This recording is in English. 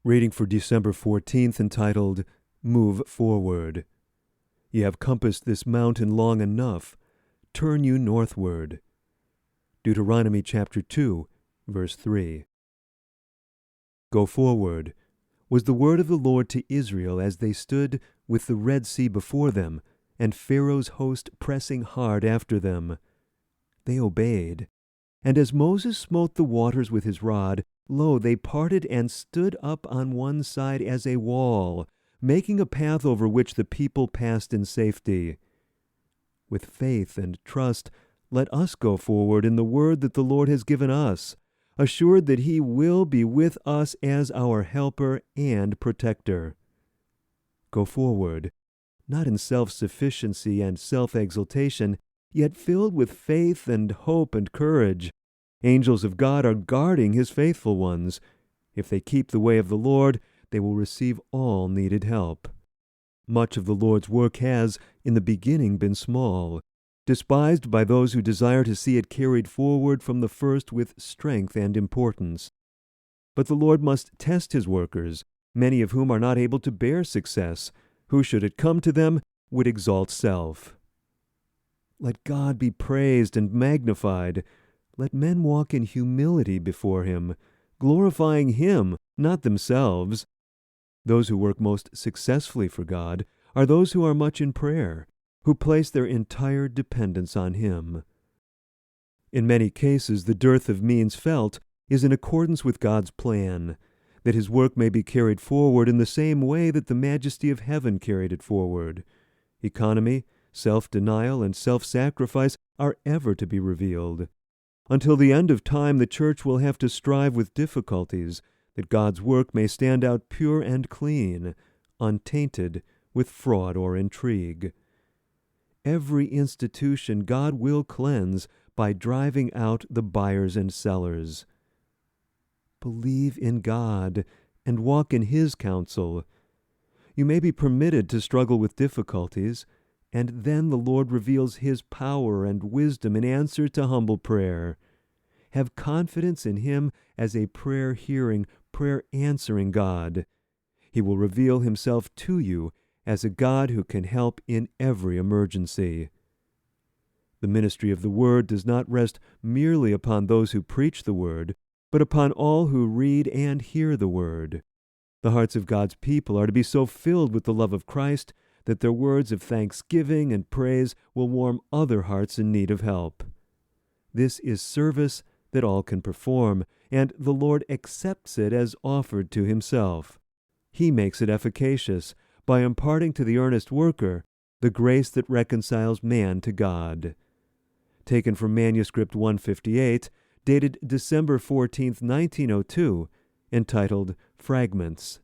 Reading for December 14th, entitled, Move Forward. Ye have compassed this mountain long enough. Turn you northward. Deuteronomy chapter 2, verse 3. Go forward, was the word of the Lord to Israel as they stood with the Red Sea before them, and Pharaoh's host pressing hard after them. They obeyed. And as Moses smote the waters with his rod, lo, they parted and stood up on one side as a wall, making a path over which the people passed in safety. With faith and trust, let us go forward in the word that the Lord has given us, assured that he will be with us as our helper and protector. Go forward, not in self-sufficiency and self-exaltation, yet filled with faith and hope and courage. Angels of God are guarding his faithful ones. If they keep the way of the Lord, they will receive all needed help. Much of the Lord's work has, in the beginning, been small, despised by those who desire to see it carried forward from the first with strength and importance. But the Lord must test his workers, many of whom are not able to bear success, who, should it come to them, would exalt self. Let God be praised and magnified. Let men walk in humility before him, glorifying him, not themselves. Those who work most successfully for God are those who are much in prayer, who place their entire dependence on him. In many cases, the dearth of means felt is in accordance with God's plan, that his work may be carried forward in the same way that the majesty of heaven carried it forward. Economy, self-denial, and self-sacrifice are ever to be revealed. Until the end of time, the church will have to strive with difficulties, that God's work may stand out pure and clean, untainted with fraud or intrigue. Every institution God will cleanse by driving out the buyers and sellers. Believe in God and walk in his counsel. You may be permitted to struggle with difficulties, and then the Lord reveals his power and wisdom in answer to humble prayer. Have confidence in him as a prayer-hearing, prayer-answering God. He will reveal himself to you as a God who can help in every emergency. The ministry of the Word does not rest merely upon those who preach the Word, but upon all who read and hear the Word. The hearts of God's people are to be so filled with the love of Christ that their words of thanksgiving and praise will warm other hearts in need of help. This is service that all can perform, and the Lord accepts it as offered to himself. He makes it efficacious by imparting to the earnest worker the grace that reconciles man to God. Taken from Manuscript 158, dated December 14, 1902, entitled Fragments.